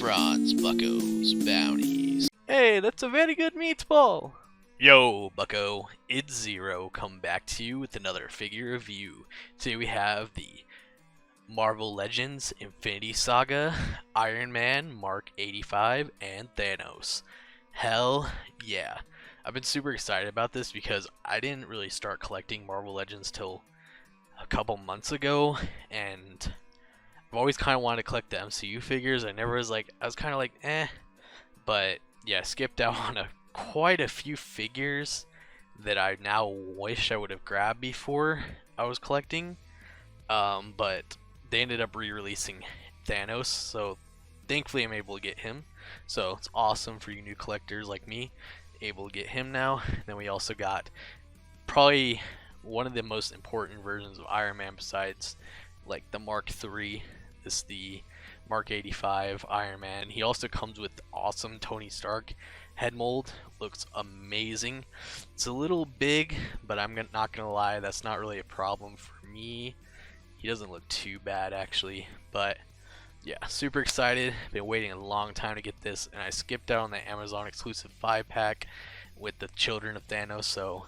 Bucko's Bounties. Hey, that's a very good meatball! Yo, Bucko, it's Zero, come back to you with another figure review. Today we have the Marvel Legends Infinity Saga, Iron Man, Mark 85, and Thanos. Hell yeah. I've been super excited about this because I didn't really start collecting Marvel Legends till a couple months ago, and I've always kind of wanted to collect the MCU figures. I was kind of like, eh. But yeah, skipped out on quite a few figures that I now wish I would have grabbed before I was collecting. But they ended up re-releasing Thanos, so thankfully I'm able to get him. So it's awesome for you new collectors like me, able to get him now. Then we also got probably one of the most important versions of Iron Man besides like the Mark III. This is the Mark 85 Iron Man. He also comes with awesome Tony Stark head mold. Looks amazing. It's a little big, but I'm not gonna lie, that's not really a problem for me. He doesn't look too bad actually, but yeah, super excited. Been waiting a long time to get this, and I skipped out on the Amazon exclusive 5-pack with the Children of Thanos, so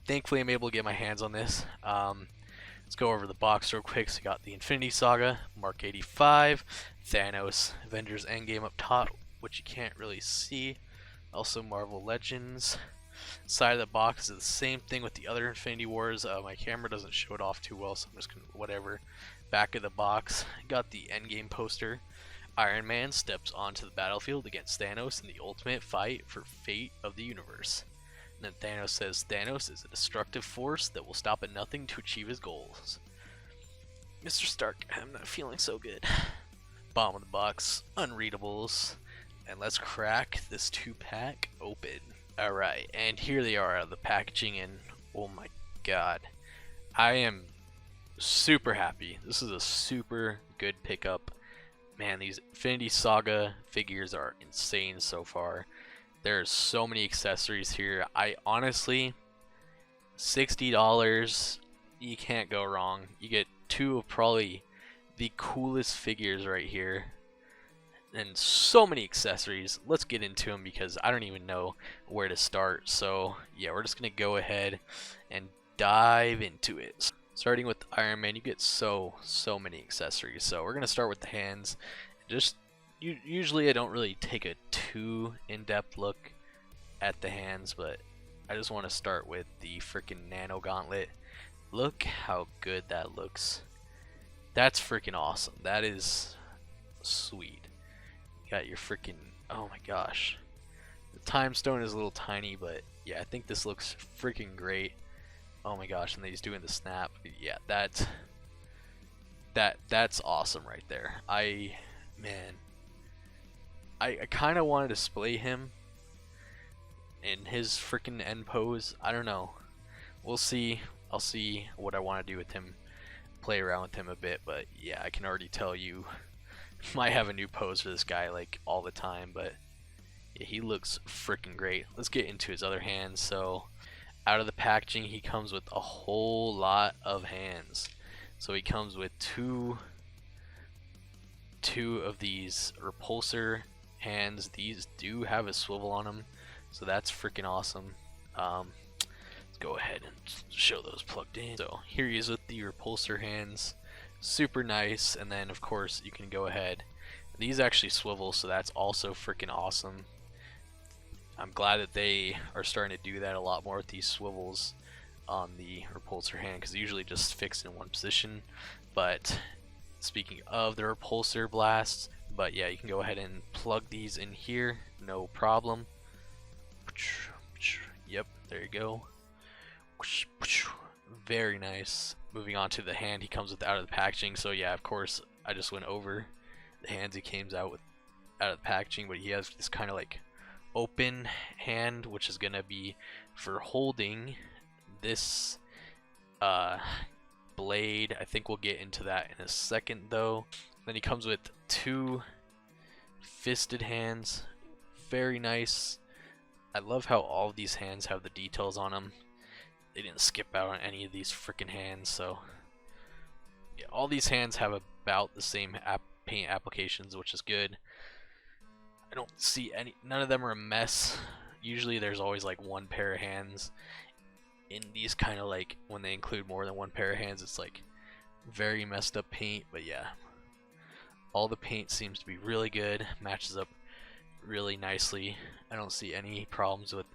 thankfully I'm able to get my hands on this. Let's go over the box real quick. So you got the Infinity Saga, Mark 85, Thanos, Avengers Endgame up top, which you can't really see. Also Marvel Legends. Side of the box is the same thing with the other Infinity Wars. My camera doesn't show it off too well, so I'm just gonna whatever. Back of the box, got the Endgame poster. Iron Man steps onto the battlefield against Thanos in the ultimate fight for fate of the universe. And then Thanos says Thanos is a destructive force that will stop at nothing to achieve his goals. Mr. Stark, I'm not feeling so good. Bottom of the box, unreadables. And let's crack this 2-pack open. Alright, and here they are out of the packaging, and oh my god. I am super happy. This is a super good pickup. Man, these Infinity Saga figures are insane so far. There's so many accessories here. I honestly, $60, you can't go wrong. You get two of probably the coolest figures right here. And so many accessories. Let's get into them because I don't even know where to start. So yeah, we're just going to go ahead and dive into it. Starting with Iron Man, you get so many accessories. So we're going to start with the hands. Usually I don't really take a too in-depth look at the hands, but I just want to start with the freaking nano gauntlet. Look how good that looks. That's freaking awesome. That is sweet. You got your freaking, oh my gosh. The time stone is a little tiny, but yeah, I think this looks freaking great. Oh my gosh, and then he's doing the snap. Yeah, that's awesome right there. Man, I kind of want to display him in his freaking end pose. I don't know. We'll see. I'll see what I want to do with him. Play around with him a bit, but yeah, I can already tell you might have a new pose for this guy like all the time, but yeah, he looks freaking great. Let's get into his other hands. So out of the packaging, he comes with a whole lot of hands. So he comes with two of these repulsor hands. These do have a swivel on them, so that's freaking awesome. Let's go ahead and show those plugged in. So here he is with the repulsor hands, super nice. And then of course you can go ahead, these actually swivel, so that's also freaking awesome. I'm glad that they are starting to do that a lot more with these swivels on the repulsor hand, because usually just fixed in one position. But speaking of the repulsor blasts, but yeah, you can go ahead and plug these in here, no problem. Yep, there you go. Very nice. Moving on to the hand he comes with out of the packaging. So yeah, of course, I just went over the hands he came out with out of the packaging, but he has this kind of like open hand, which is gonna be for holding this blade. I think we'll get into that in a second though. Then he comes with two fisted hands, very nice. I love how all of these hands have the details on them. They didn't skip out on any of these freaking hands, so yeah, all these hands have about the same paint applications, which is good. I don't see none of them are a mess. Usually there's always like one pair of hands. In these kind of like, when they include more than one pair of hands, it's like very messed up paint. But yeah, all the paint seems to be really good, matches up really nicely. I don't see any problems with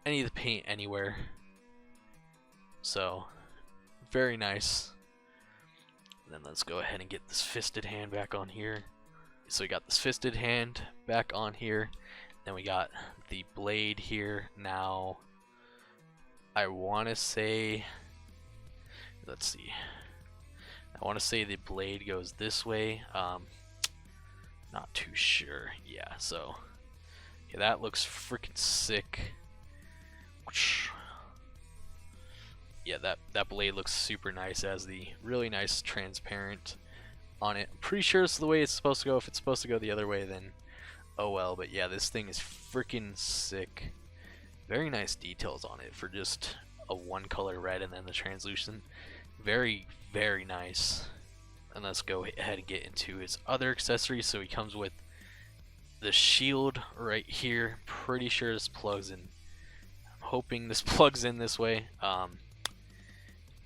any of the paint anywhere. So very nice. And then let's go ahead and get this fisted hand back on here. So we got this fisted hand back on here. Then we got the blade here. Now I want to say, let's see, I want to say the blade goes this way. Not too sure. Yeah, so yeah, that looks freaking sick. Yeah, that blade looks super nice. It has the really nice transparent on it. I'm pretty sure it's the way it's supposed to go. If it's supposed to go the other way, then oh well. But yeah, this thing is freaking sick. Very nice details on it for just a one color red and then the translucent. Very, very nice. And let's go ahead and get into his other accessories. So he comes with the shield right here. Pretty sure this plugs in. I'm hoping this plugs in this way.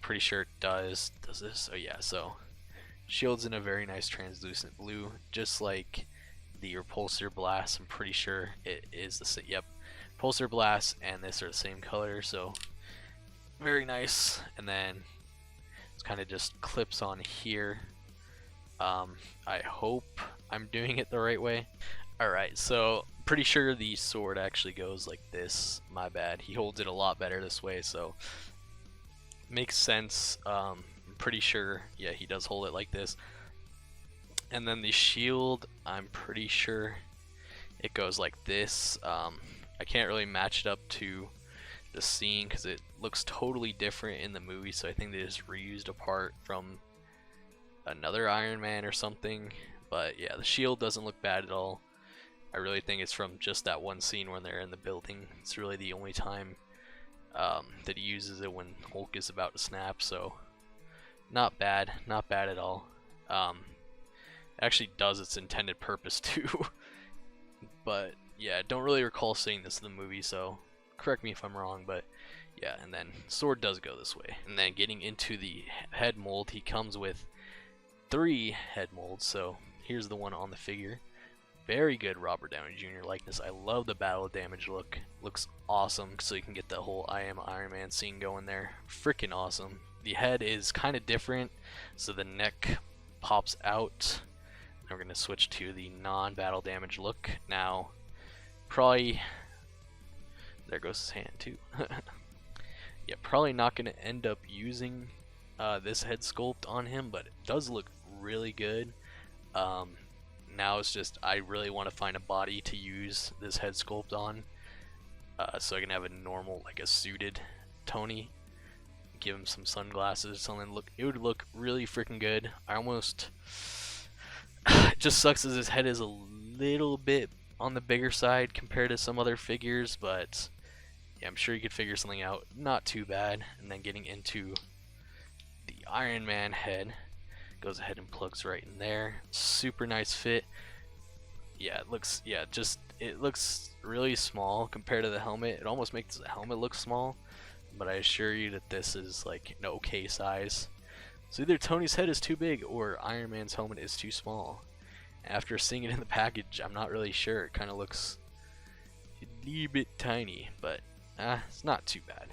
Pretty sure it does. Does this? Oh yeah, so shield's in a very nice translucent blue, just like the repulsor blast. I'm pretty sure it is the same. Yep, repulsor blast and this are the same color, so very nice. And then it's kind of just clips on here. I hope I'm doing it the right way. Alright, so pretty sure the sword actually goes like this. My bad. He holds it a lot better this way, so makes sense. I'm pretty sure, yeah, he does hold it like this. And then the shield, I'm pretty sure it goes like this. I can't really match it up to the scene because it looks totally different in the movie, so I think they just reused a part from another Iron Man or something. But yeah, the shield doesn't look bad at all. I really think it's from just that one scene when they're in the building. It's really the only time that he uses it, when Hulk is about to snap. So not bad, not bad at all. It actually does its intended purpose too. But yeah, don't really recall seeing this in the movie, so correct me if I'm wrong. But yeah, and then sword does go this way. And then getting into the head mold, he comes with 3 head molds. So here's the one on the figure. Very good Robert Downey Jr. likeness. I love the battle damage look. Looks awesome. So you can get the whole I am Iron Man scene going there. Freaking awesome. The head is kind of different, so the neck pops out. Now we're going to switch to the non-battle damage look. Now, probably, there goes his hand too. Yeah, probably not going to end up using this head sculpt on him, but it does look really good. Now it's just, I really want to find a body to use this head sculpt on, so I can have a normal, like a suited Tony. Give him some sunglasses or something. It would look really freaking good. I almost, it just sucks as his head is a little bit on the bigger side compared to some other figures, but yeah, I'm sure you could figure something out. Not too bad. And then getting into the Iron Man head, goes ahead and plugs right in there. Super nice fit. Yeah, it looks, yeah, just, it looks really small compared to the helmet. It almost makes the helmet look small, but I assure you that this is like an okay size. So either Tony's head is too big or Iron Man's helmet is too small. After seeing it in the package, I'm not really sure. It kind of looks a little bit tiny, but it's not too bad.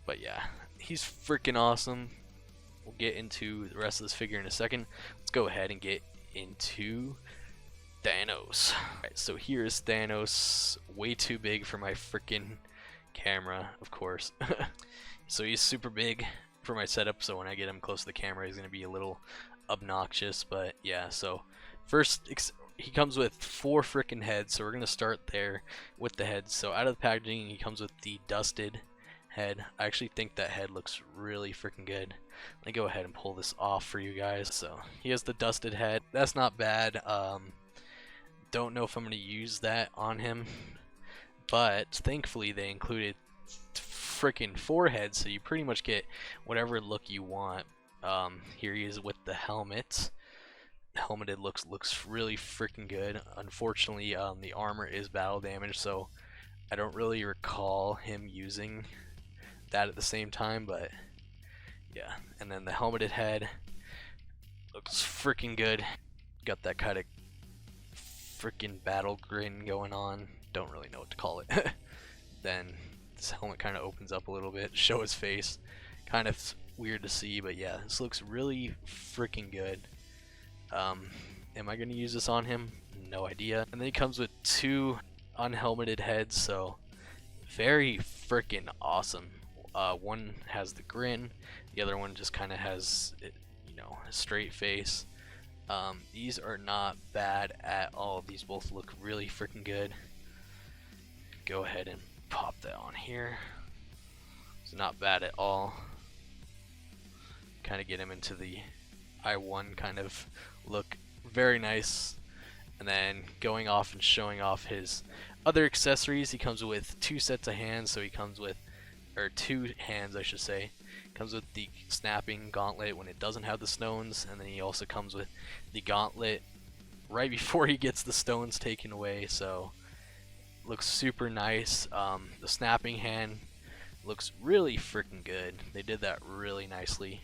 But yeah, he's freaking awesome. We'll get into the rest of this figure in a second. Let's go ahead and get into Thanos. Alright, so here's Thanos. Way too big for my freaking camera, of course. So he's super big for my setup, so when I get him close to the camera, he's going to be a little obnoxious. But yeah, so first, he comes with 4 freaking heads, so we're going to start there with the heads. So out of the packaging, he comes with the dusted head. I actually think that head looks really freaking good. Let me go ahead and pull this off for you guys. So he has the dusted head. That's not bad. Don't know if I'm going to use that on him, but thankfully they included freaking 4 heads, so you pretty much get whatever look you want. Here he is with the helmet. helmeted looks really freaking good. Unfortunately, the armor is battle damage, so I don't really recall him using that at the same time, but yeah. And then the helmeted head looks freaking good. Got that kind of freaking battle grin going on. Don't really know what to call it. Then this helmet kind of opens up a little bit, show his face. Kind of weird to see, but yeah, this looks really freaking good. Am I going to use this on him? No idea. And then he comes with 2 unhelmeted heads, so very freaking awesome. One has the grin, the other one just kind of has, a straight face. These are not bad at all. These both look really freaking good. Go ahead and pop that on here. It's not bad at all. Kind of get him into the I1 kind of look. Very nice. And then going off and showing off his other accessories, he comes with 2 sets of hands, so he comes with, or 2 hands I should say. Comes with the snapping gauntlet when it doesn't have the stones, and then he also comes with the gauntlet right before he gets the stones taken away, so looks super nice. The snapping hand looks really freaking good. They did that really nicely.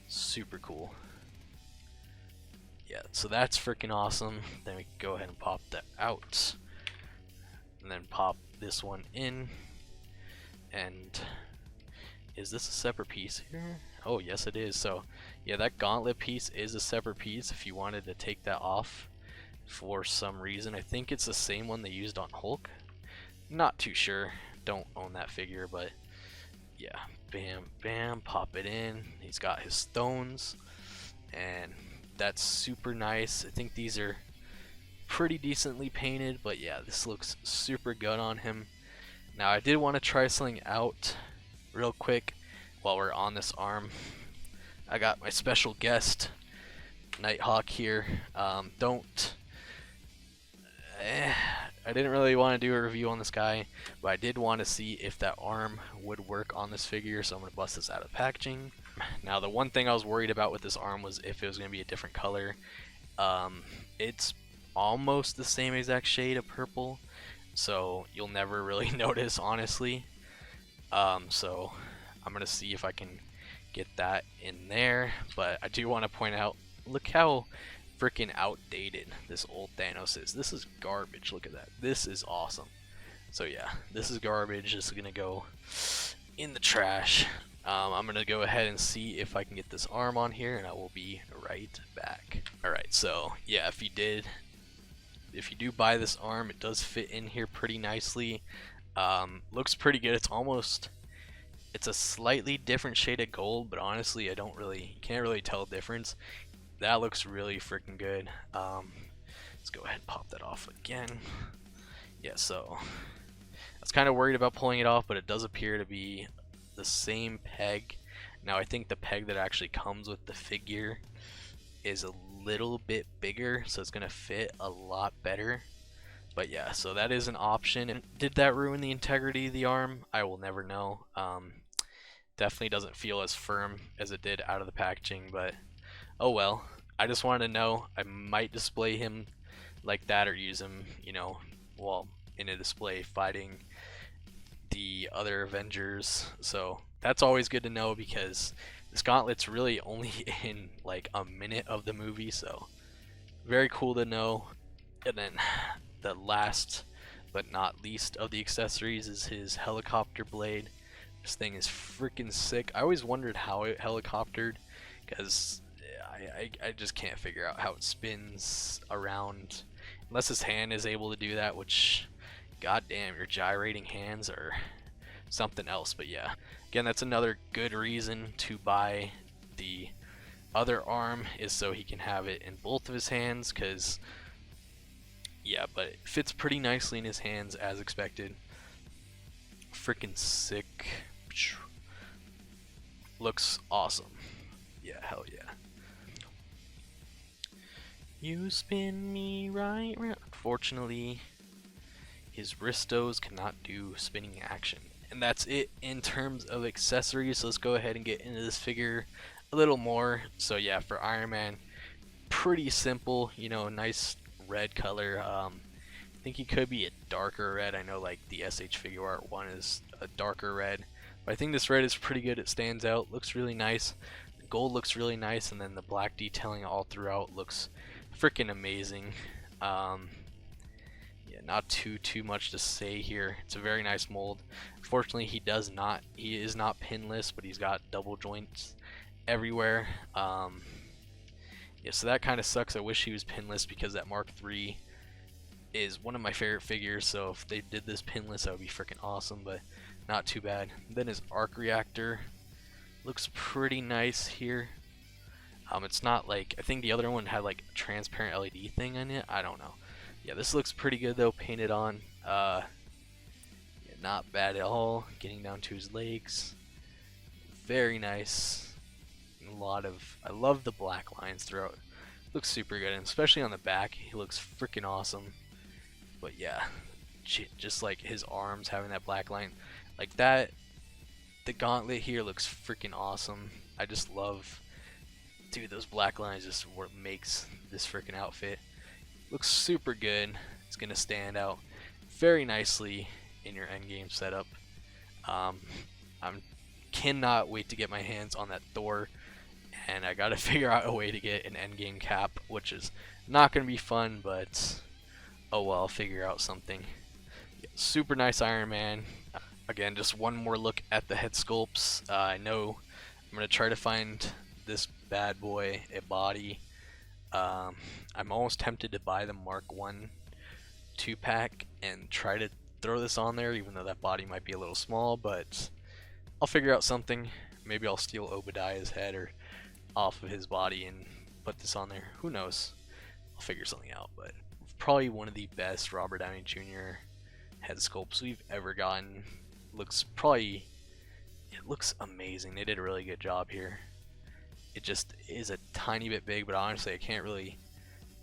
Super cool. Yeah, so that's freaking awesome. Then we can go ahead and pop that out. And then pop this one in. And is this a separate piece here? Oh, yes it is. So, yeah, that gauntlet piece is a separate piece if you wanted to take that off for some reason. I think it's the same one they used on Hulk. Not too sure. Don't own that figure, but yeah. Bam, bam, pop it in. He's got his stones, and that's super nice. I think these are pretty decently painted, but yeah, this looks super good on him. Now, I did want to try something out real quick while we're on this arm. I got my special guest, Nighthawk here. I didn't really want to do a review on this guy, but I did want to see if that arm would work on this figure, so I'm going to bust this out of packaging. Now, the one thing I was worried about with this arm was if it was going to be a different color. It's almost the same exact shade of purple, so you'll never really notice, honestly. So I'm going to see if I can get that in there, but I do want to point out, look how freaking outdated this old Thanos is. This is garbage. Look at that. This is awesome. So yeah, this is garbage. This is gonna go in the trash. I'm gonna go ahead and see if I can get this arm on here, and I will be right back. Alright, so yeah, if you do buy this arm, it does fit in here pretty nicely. Looks pretty good. It's a slightly different shade of gold, but honestly, you can't really tell the difference. That looks really freaking good. Let's go ahead and pop that off again. Yeah, so I was kind of worried about pulling it off, but it does appear to be the same peg. Now, I think the peg that actually comes with the figure is a little bit bigger, so it's going to fit a lot better. But yeah, so that is an option. And did that ruin the integrity of the arm? I will never know. Definitely doesn't feel as firm as it did out of the packaging, but oh well. I just wanted to know. I might display him like that, or use him, well, in a display fighting the other Avengers. So that's always good to know, because this gauntlet's really only in like a minute of the movie, so very cool to know. And then the last but not least of the accessories is his helicopter blade. This thing is freaking sick. I always wondered how it helicoptered, because I just can't figure out how it spins around unless his hand is able to do that, which goddamn, your gyrating hands are something else. But yeah, again, that's another good reason to buy the other arm, is so he can have it in both of his hands, because yeah, but it fits pretty nicely in his hands as expected. Freaking sick. Looks awesome. Yeah, hell yeah. You spin me right round. Unfortunately, his wristos cannot do spinning action. And that's it in terms of accessories. So let's go ahead and get into this figure a little more. So yeah, for Iron Man, pretty simple, you know, nice red color. I think he could be a darker red. I know like the SH Figure Art one is a darker red, but I think this red is pretty good. It stands out, looks really nice. The gold looks really nice, and then the black detailing all throughout looks freaking amazing. Yeah, not too much to say here. It's a very nice mold. Unfortunately, he is not pinless, but he's got double joints everywhere. Yeah, so that kind of sucks. I wish he was pinless because that Mark III is one of my favorite figures. So if they did this pinless, that would be freaking awesome, but not too bad. Then his arc reactor looks pretty nice here. It's not like, I think the other one had like a transparent LED thing in it. I don't know. Yeah, this looks pretty good though, painted on. Yeah, not bad at all. Getting down to his legs, very nice. I love the black lines throughout. Looks super good, and especially on the back, he looks freaking awesome. But yeah, just like his arms having that black line, like that. The gauntlet here looks freaking awesome. I just love, dude, those black lines just what makes this freaking outfit. Looks super good. It's gonna stand out very nicely in your endgame setup. I cannot wait to get my hands on that Thor, and I gotta figure out a way to get an endgame cap, which is not gonna be fun, but oh well, I'll figure out something. Yeah, super nice Iron Man. Again, just one more look at the head sculpts. I know I'm gonna try to find this bad boy a body. I'm almost tempted to buy the Mark 1 2-pack and try to throw this on there, even though that body might be a little small, but I'll figure out something. Maybe I'll steal Obadiah's head or off of his body and put this on there. Who knows? I'll figure something out, but probably one of the best Robert Downey Jr. head sculpts we've ever gotten. It looks amazing. They did a really good job here. It just is a tiny bit big, but honestly I can't really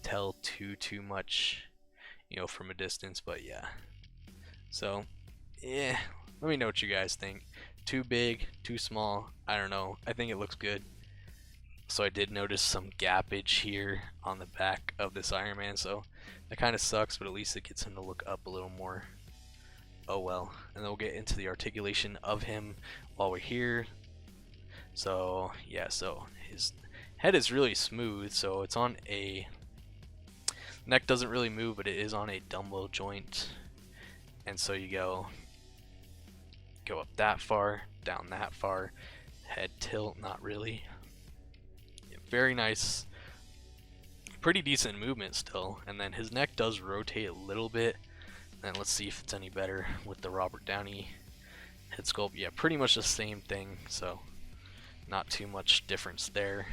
tell too much, you know, from a distance. But yeah, so yeah, let me know what you guys think. Too big, too small, I don't know. I think it looks good. So I did notice some gappage here on the back of this Iron Man, so that kind of sucks, but at least it gets him to look up a little more. Oh well. And then we'll get into the articulation of him while we're here. So yeah, so his head is really smooth, so it's on a neck, doesn't really move, but it is on a dumbbell joint, and so you go up that far, down that far, head tilt, not really. Yeah, very nice, pretty decent movement still, and then his neck does rotate a little bit, and let's see if it's any better with the Robert Downey head sculpt. Yeah, pretty much the same thing, so not too much difference there.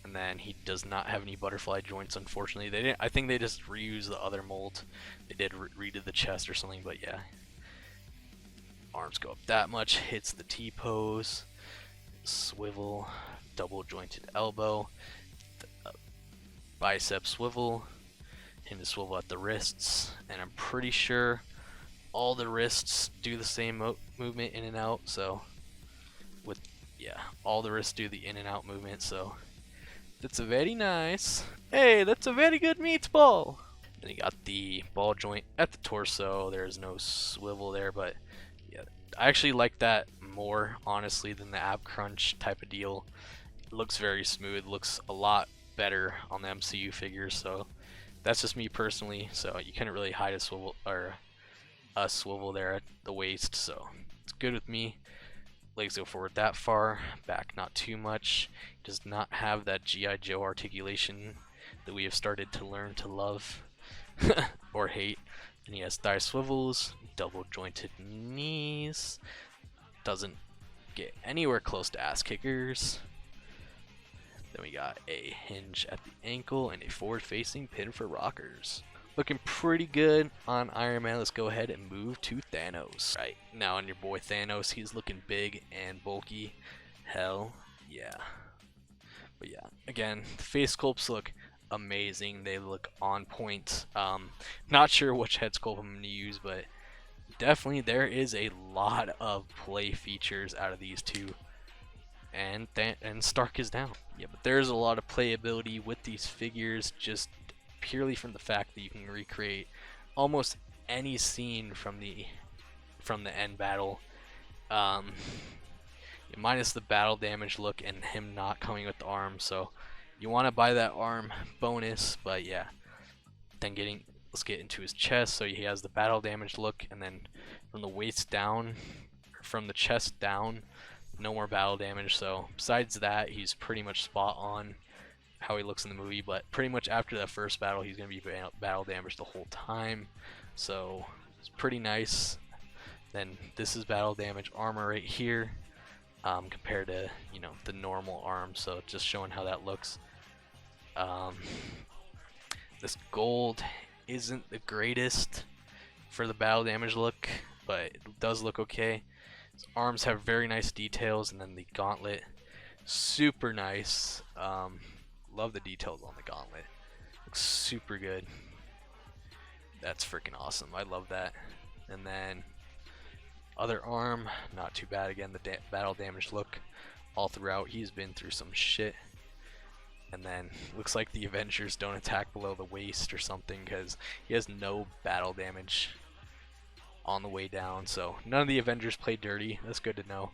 And then he does not have any butterfly joints, unfortunately. They didn't. I think they just reused the other mold. They did redo the chest or something, but yeah. Arms go up that much, hits the T pose, swivel, double jointed elbow, bicep swivel, and a swivel at the wrists. And I'm pretty sure all the wrists do the same movement in and out. So yeah, all the wrists do the in and out movement, so that's very nice. Hey, that's a very good meatball. Then you got the ball joint at the torso. There's no swivel there, but yeah, I actually like that more, honestly, than the ab crunch type of deal. It looks very smooth, looks a lot better on the MCU figures, so that's just me personally. So you couldn't really hide a swivel or a swivel there at the waist, so it's good with me. Legs go forward that far, back not too much. Does not have that G.I. Joe articulation that we have started to learn to love or hate. And he has thigh swivels, double jointed knees. Doesn't get anywhere close to ass kickers. Then we got a hinge at the ankle and a forward facing pin for rockers. Looking pretty good on Iron Man. Let's go ahead and move to Thanos. Right, now on your boy Thanos, he's looking big and bulky. Hell yeah. But yeah, again, the face sculpts look amazing. They look on point. Not sure which head sculpt I'm going to use, but definitely there is a lot of play features out of these two. and Stark is down. Yeah, but there's a lot of playability with these figures, just purely from the fact that you can recreate almost any scene from the end battle, minus the battle damage look and him not coming with the arm. So you want to buy that arm bonus, but yeah. Then let's get into his chest. So he has the battle damage look, and then from the waist down, from the chest down, no more battle damage. So besides that, he's pretty much spot on how he looks in the movie, but pretty much after that first battle, he's going to be battle damage the whole time. So it's pretty nice. Then this is battle damage armor right here, compared to, you know, the normal arm. So just showing how that looks. This gold isn't the greatest for the battle damage look, but it does look okay. His arms have very nice details, and then the gauntlet, super nice. Love the details on the gauntlet. Looks super good. That's freaking awesome. I love that. And then other arm, not too bad. Again, the battle damage look all throughout. He's been through some shit. And then looks like the Avengers don't attack below the waist or something, because he has no battle damage on the way down. So none of the Avengers play dirty. That's good to know.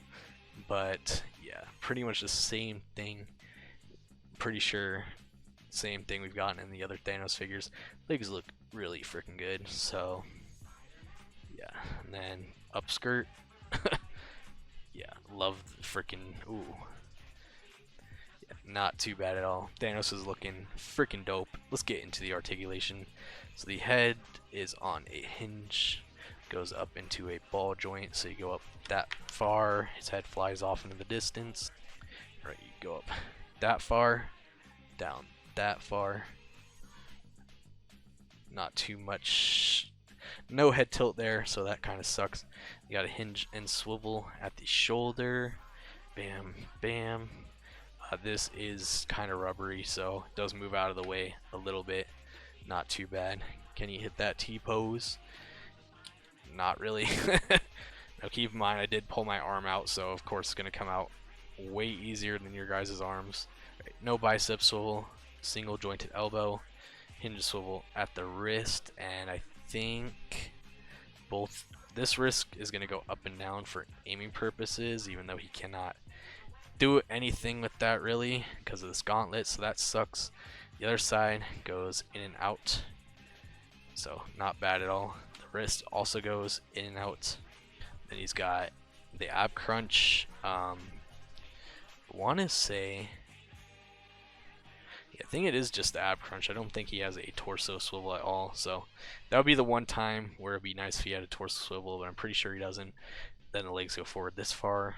But yeah, pretty much the same thing. Pretty sure same thing we've gotten in the other Thanos figures. Legs look really freaking good. So yeah, and then upskirt. Yeah, love the freaking ooh. Not too bad at all. Thanos is looking freaking dope. Let's get into the articulation. So the head is on a hinge, goes up into a ball joint. So you go up that far, his head flies off into the distance. Right, you go up that far, down that far. Not too much, no head tilt there, so that kind of sucks. You got a hinge and swivel at the shoulder. Bam, bam. This is kind of rubbery, so it does move out of the way a little bit. Not too bad. Can you hit that T-pose? Not really. Now keep in mind, I did pull my arm out, so of course it's going to come out way easier than your guys' arms. Right, no bicep swivel, single jointed elbow, hinge swivel at the wrist, and I think both this wrist is going to go up and down for aiming purposes, even though he cannot do anything with that really because of this gauntlet, so that sucks. The other side goes in and out, so not bad at all. The wrist also goes in and out. Then he's got the ab crunch. Want to say, yeah, I think it is just the ab crunch. I don't think he has a torso swivel at all, so that would be the one time where it'd be nice if he had a torso swivel, but I'm pretty sure he doesn't. Then the legs go forward this far,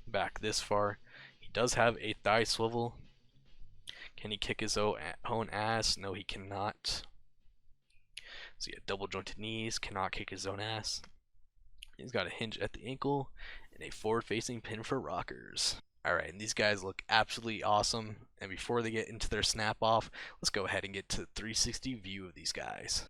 back this far. He does have a thigh swivel. Can he kick his own ass? No, he cannot. So yeah, double jointed knees, cannot kick his own ass. He's got a hinge at the ankle and a forward facing pin for rockers. Alright, and these guys look absolutely awesome. And before they get into their snap off, let's go ahead and get to the 360 view of these guys.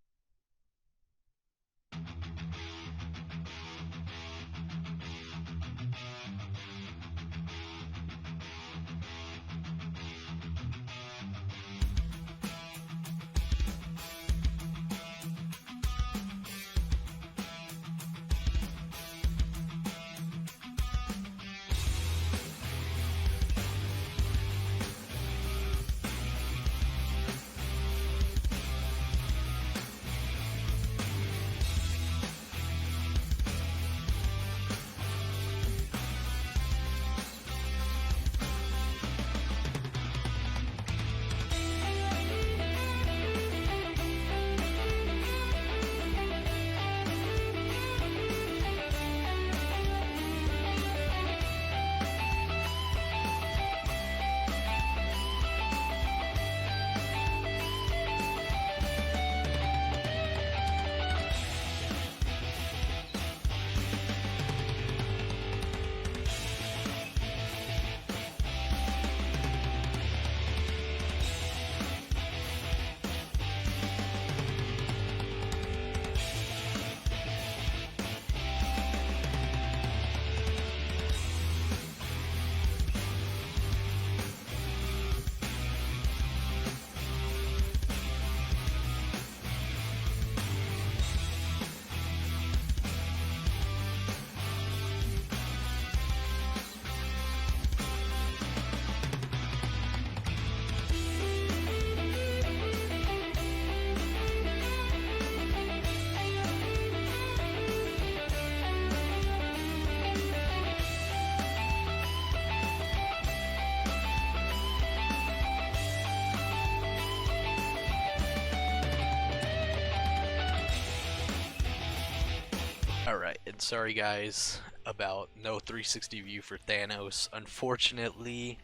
Alright, and sorry guys about no 360 view for Thanos. Unfortunately,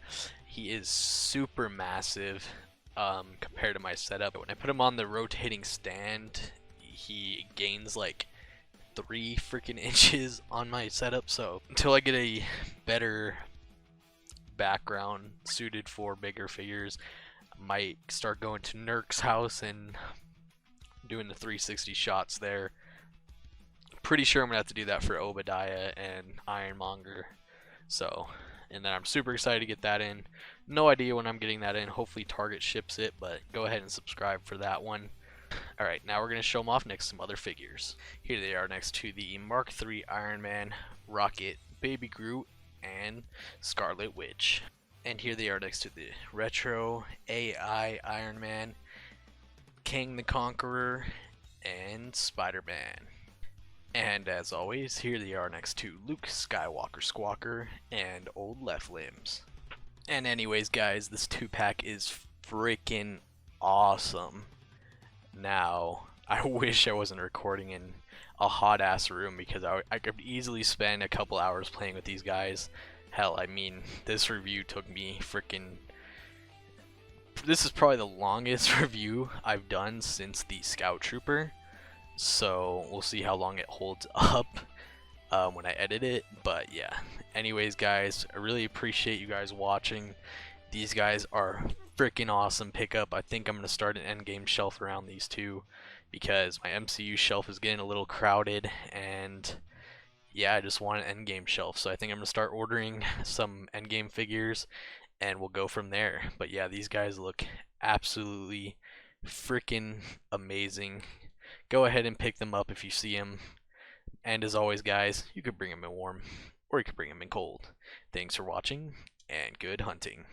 he is super massive compared to my setup. When I put him on the rotating stand, he gains like 3 freaking inches on my setup. So until I get a better background suited for bigger figures, I might start going to Nurk's house and doing the 360 shots there. Pretty sure I'm gonna have to do that for Obadiah and Ironmonger. So, and then I'm super excited to get that in. No idea when I'm getting that in. Hopefully Target ships it, but go ahead and subscribe for that one. Alright, now we're going to show them off next to some other figures. Here they are next to the Mark III Iron Man, Rocket, Baby Groot, and Scarlet Witch. And here they are next to the Retro AI Iron Man, King the Conqueror, and Spider-Man. And as always, here they are next to Luke Skywalker Squawker and Old Left Limbs. And anyways guys, this 2-pack is freaking awesome. Now, I wish I wasn't recording in a hot ass room because I could easily spend a couple hours playing with these guys. Hell, I mean, this review took me freaking... This is probably the longest review I've done since the Scout Trooper. So we'll see how long it holds up when I edit it. But yeah, anyways guys, I really appreciate you guys watching. These guys are freaking awesome pickup. I think I'm going to start an endgame shelf around these two because my MCU shelf is getting a little crowded, and yeah, I just want an endgame shelf. So I think I'm going to start ordering some endgame figures and we'll go from there. But yeah, these guys look absolutely freaking amazing. Go ahead and pick them up if you see them. And as always guys, you could bring them in warm or you could bring them in cold. Thanks for watching and good hunting.